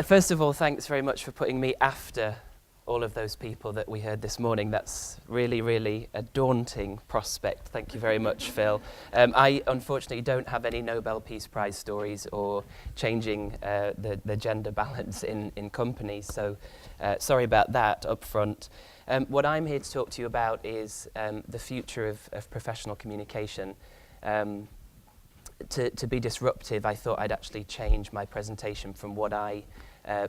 First of all, thanks very much for putting me after all of those people that we heard this morning. That's really, really a daunting prospect. Thank you very much, Phil. I unfortunately don't have any Nobel Peace Prize stories or changing the gender balance in companies, so sorry about that up front. What I'm here to talk to you about is the future of professional communication. To be disruptive, I thought I'd actually change my presentation from what I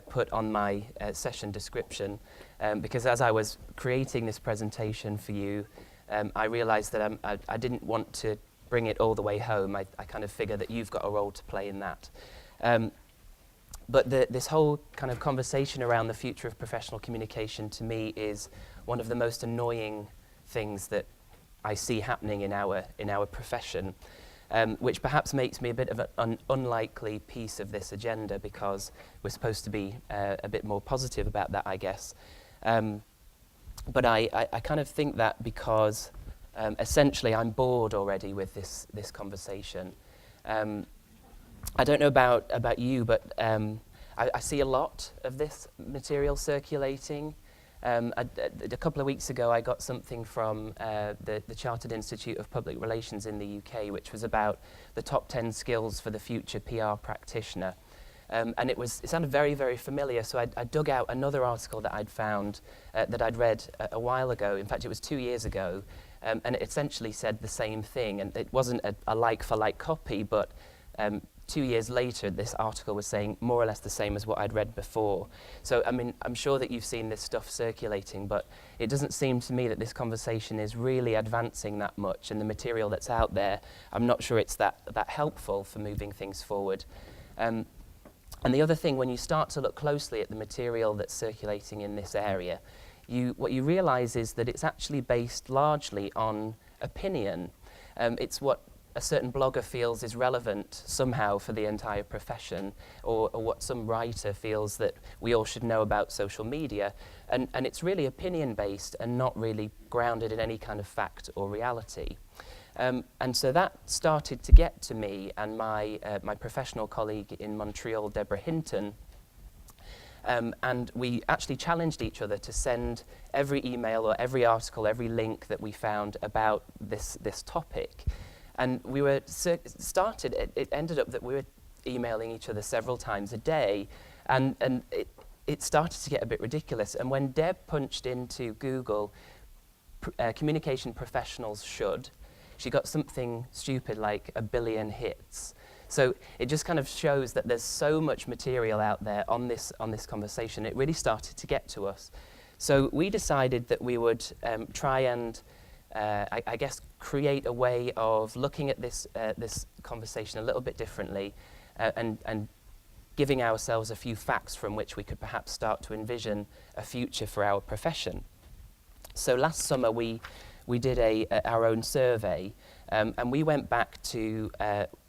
put on my session description, because as I was creating this presentation for you, I realized that I didn't want to bring it all the way home. I kind of figure that you've got a role to play in that. But this whole kind of conversation around the future of professional communication to me is one of the most annoying things that I see happening in our profession. Which perhaps makes me a bit of an unlikely piece of this agenda, because we're supposed to be a bit more positive about that, I guess. But I kind of think that because essentially I'm bored already with this conversation. I don't know about you, but I see a lot of this material circulating. A couple of weeks ago, I got something from the Chartered Institute of Public Relations in the UK, which was about the top 10 skills for the future PR practitioner. And it sounded very, very familiar, so I dug out another article that I'd found that I'd read a while ago. In fact, it was 2 years ago, and it essentially said the same thing. And it wasn't a like-for-like copy, but 2 years later, this article was saying more or less the same as what I'd read before. So, I mean, I'm sure that you've seen this stuff circulating, but it doesn't seem to me that this conversation is really advancing that much, and the material that's out there, I'm not sure it's that helpful for moving things forward. And the other thing, when you start to look closely at the material that's circulating in this area, what you realize is that it's actually based largely on opinion. It's what a certain blogger feels is relevant somehow for the entire profession, or what some writer feels that we all should know about social media. And it's really opinion-based and not really grounded in any kind of fact or reality. And so that started to get to me and my professional colleague in Montreal, Deborah Hinton, and we actually challenged each other to send every email or every article, every link that we found about this topic. And we were it ended up that we were emailing each other several times a day, and it started to get a bit ridiculous. And when Deb punched into Google, communication professionals should, she got something stupid like 1 billion hits. So it just kind of shows that there's so much material out there on this conversation. It really started to get to us. So we decided that we would try and I guess create a way of looking at this conversation a little bit differently, and giving ourselves a few facts from which we could perhaps start to envision a future for our profession. So last summer we did our own survey, and we went back to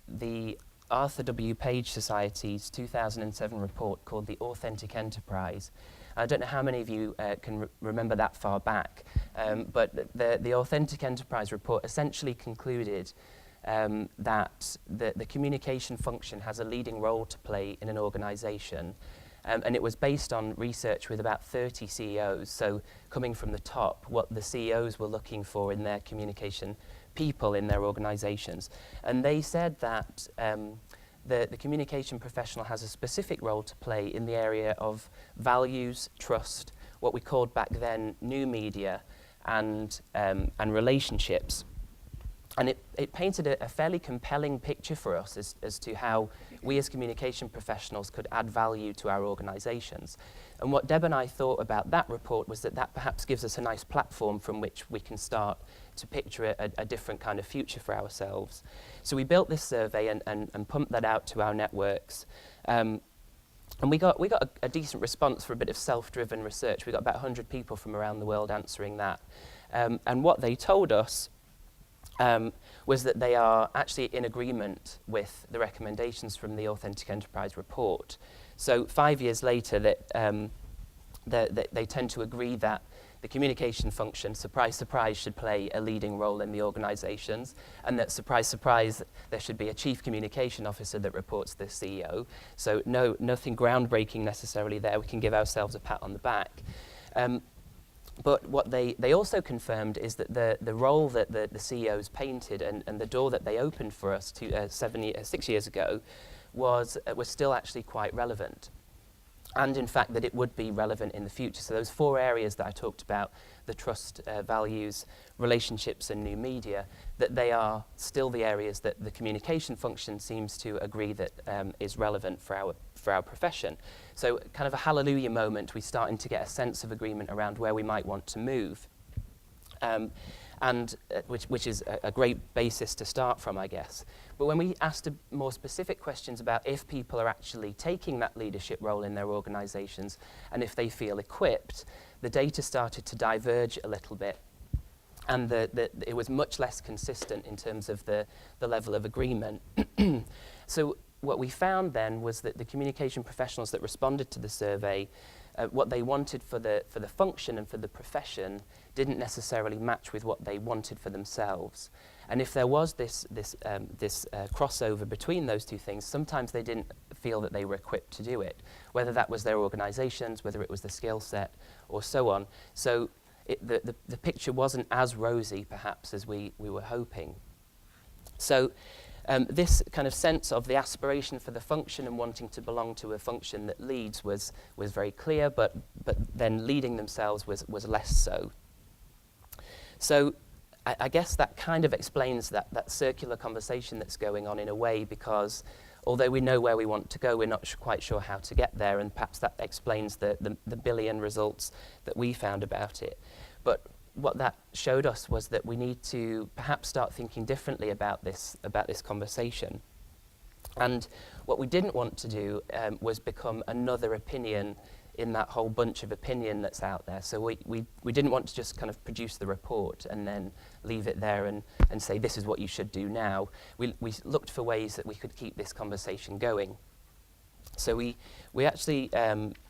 the Arthur W. Page Society's 2007 report called The Authentic Enterprise. I don't know how many of you can remember that far back, but the Authentic Enterprise report essentially concluded that the communication function has a leading role to play in an organization, and it was based on research with about 30 CEOs, so coming from the top, what the CEOs were looking for in their communication people in their organizations. And they said that the communication professional has a specific role to play in the area of values, trust, what we called back then new media, and relationships. And it painted a fairly compelling picture for us as to how we as communication professionals could add value to our organizations. And what Deb and I thought about that report was that perhaps gives us a nice platform from which we can start to picture a different kind of future for ourselves. So we built this survey and pumped that out to our networks. And we got a decent response for a bit of self-driven research. We got about 100 people from around the world answering that. And what they told us was that they are actually in agreement with the recommendations from the Authentic Enterprise report. So 5 years later, that they tend to agree that the communication function, surprise, surprise, should play a leading role in the organisations, and that, surprise, surprise, there should be a chief communication officer that reports to the CEO. So nothing groundbreaking necessarily there. We can give ourselves a pat on the back. But what they also confirmed is that the role that the CEOs painted and the door that they opened for us 6 years ago was still actually quite relevant. And in fact that it would be relevant in the future. So those 4 areas that I talked about, the trust, values, relationships and new media, that they are still the areas that the communication function seems to agree that is relevant for our profession. So kind of a hallelujah moment, we're starting to get a sense of agreement around where we might want to move. Which is a great basis to start from, I guess. But when we asked more specific questions about if people are actually taking that leadership role in their organisations and if they feel equipped, the data started to diverge a little bit. And it was much less consistent in terms of the level of agreement. So what we found then was that the communication professionals that responded to the survey, what they wanted for the function and for the profession didn't necessarily match with what they wanted for themselves. And if there was this crossover between those two things, sometimes they didn't feel that they were equipped to do it, whether that was their organisations, whether it was the skill set, or so on. So the picture wasn't as rosy, perhaps, as we were hoping. So this kind of sense of the aspiration for the function and wanting to belong to a function that leads was very clear, but then leading themselves was less so. So I guess that kind of explains that circular conversation that's going on in a way, because although we know where we want to go, we're not quite sure how to get there, and perhaps that explains the billion results that we found about it. But what that showed us was that we need to perhaps start thinking differently about this conversation. And what we didn't want to do was become another opinion in that whole bunch of opinion that's out there. So we didn't want to just kind of produce the report and then leave it there and say, this is what you should do now. We looked for ways that we could keep this conversation going. So we actually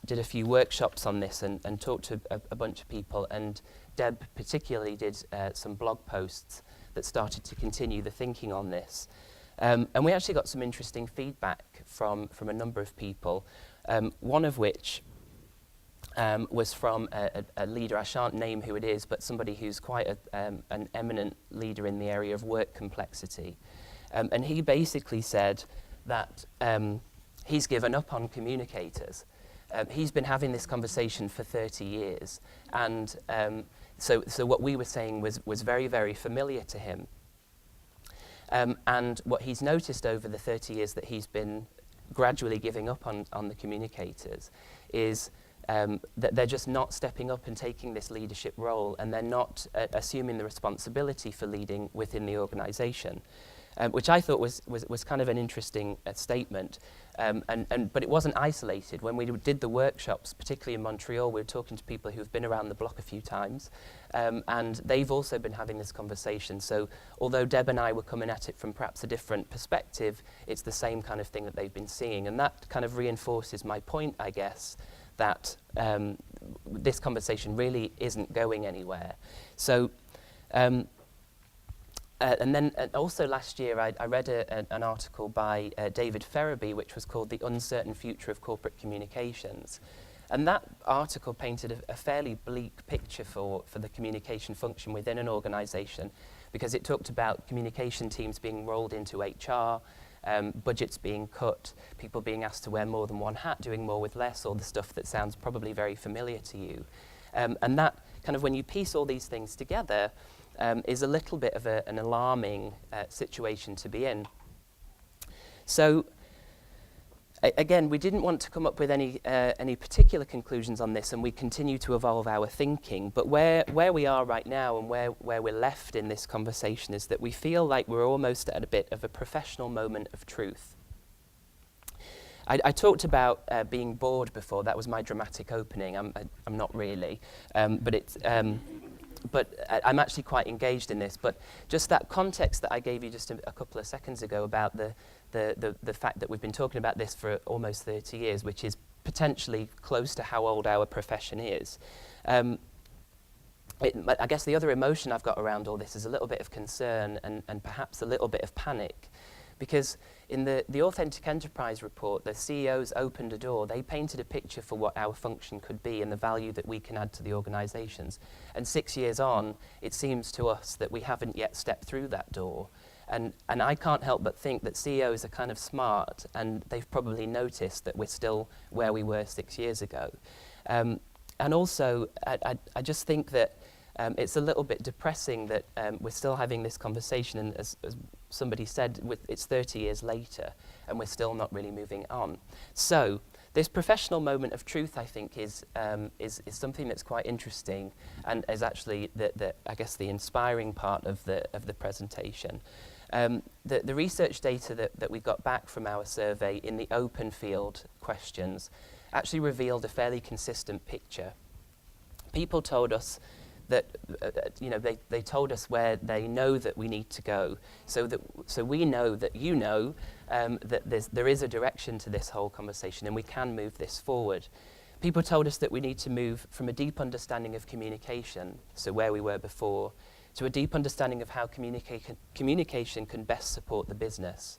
did a few workshops on this and talked to a bunch of people, and Deb particularly did some blog posts that started to continue the thinking on this. And we actually got some interesting feedback from a number of people, one of which was from a leader. I shan't name who it is, but somebody who's quite an eminent leader in the area of work complexity. And he basically said that he's given up on communicators. He's been having this conversation for 30 years. And so what we were saying was very, very familiar to him. And what he's noticed over the 30 years that he's been gradually giving up on the communicators is that they're just not stepping up and taking this leadership role, and they're not assuming the responsibility for leading within the organisation. Which I thought was kind of an interesting statement, but it wasn't isolated. When we did the workshops, particularly in Montreal, we were talking to people who've been around the block a few times, and they've also been having this conversation. So although Deb and I were coming at it from perhaps a different perspective, it's the same kind of thing that they've been seeing, and that kind of reinforces my point, I guess, that this conversation really isn't going anywhere. So. And then also last year, I read an article by David Ferraby, which was called The Uncertain Future of Corporate Communications. And that article painted a fairly bleak picture for the communication function within an organisation, because it talked about communication teams being rolled into HR, budgets being cut, people being asked to wear more than one hat, doing more with less, all the stuff that sounds probably very familiar to you. And that kind of, when you piece all these things together, is a little bit of an alarming situation to be in. So, again, we didn't want to come up with any particular conclusions on this, and we continue to evolve our thinking. But where we are right now and where we're left in this conversation is that we feel like we're almost at a bit of a professional moment of truth. I talked about being bored before. That was my dramatic opening. I'm not really, but it's. But I'm actually quite engaged in this. But just that context that I gave you just a couple of seconds ago about the fact that we've been talking about this for almost 30 years, which is potentially close to how old our profession is. I guess the other emotion I've got around all this is a little bit of concern and perhaps a little bit of panic, because in the Authentic Enterprise report, the CEOs opened a door. They painted a picture for what our function could be and the value that we can add to the organisations. And 6 years on, it seems to us that we haven't yet stepped through that door. And I can't help but think that CEOs are kind of smart, and they've probably noticed that we're still where we were 6 years ago. And also, I just think that it's a little bit depressing that we're still having this conversation, and as somebody said, it's 30 years later, and we're still not really moving on. So this professional moment of truth, I think, is something that's quite interesting, and is actually I guess the inspiring part of the presentation. The research data that we got back from our survey in the open field questions actually revealed a fairly consistent picture. People told us that they told us where they know that we need to go, so we know that that there is a direction to this whole conversation, and we can move this forward. People told us that we need to move from a deep understanding of communication, so where we were before, to a deep understanding of how communication can best support the business.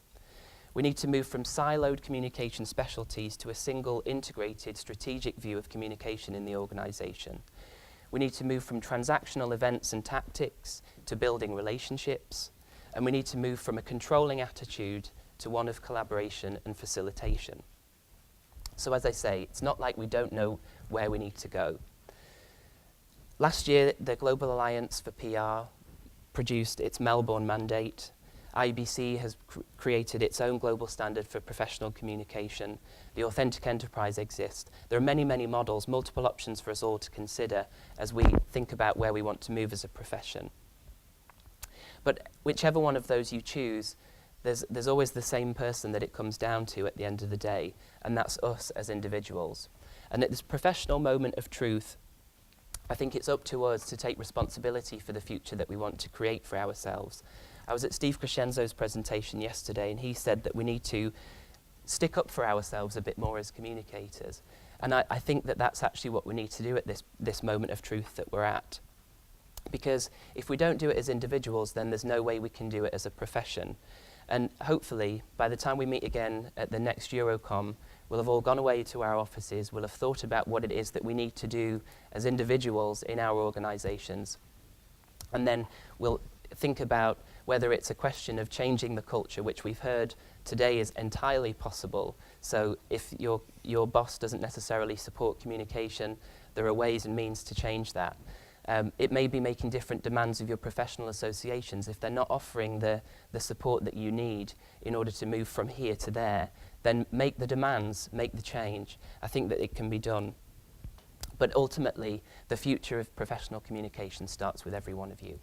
We need to move from siloed communication specialties to a single integrated strategic view of communication in the organisation. We need to move from transactional events and tactics to building relationships, and we need to move from a controlling attitude to one of collaboration and facilitation. So as I say, it's not like we don't know where we need to go. Last year, the Global Alliance for PR produced its Melbourne mandate. IABC has created its own global standard for professional communication. The Authentic Enterprise exists. There are many, many models, multiple options for us all to consider as we think about where we want to move as a profession. But whichever one of those you choose, there's always the same person that it comes down to at the end of the day, and that's us as individuals. And at this professional moment of truth, I think it's up to us to take responsibility for the future that we want to create for ourselves. I was at Steve Crescenzo's presentation yesterday, and he said that we need to stick up for ourselves a bit more as communicators. And I think that that's actually what we need to do at this moment of truth that we're at. Because if we don't do it as individuals, then there's no way we can do it as a profession. And hopefully, by the time we meet again at the next EuroComm, we'll have all gone away to our offices, we'll have thought about what it is that we need to do as individuals in our organisations. And then we'll think about whether it's a question of changing the culture, which we've heard today is entirely possible. So if your boss doesn't necessarily support communication, there are ways and means to change that. It may be making different demands of your professional associations. If they're not offering the support that you need in order to move from here to there, then make the demands, make the change. I think that it can be done. But ultimately, the future of professional communication starts with every one of you.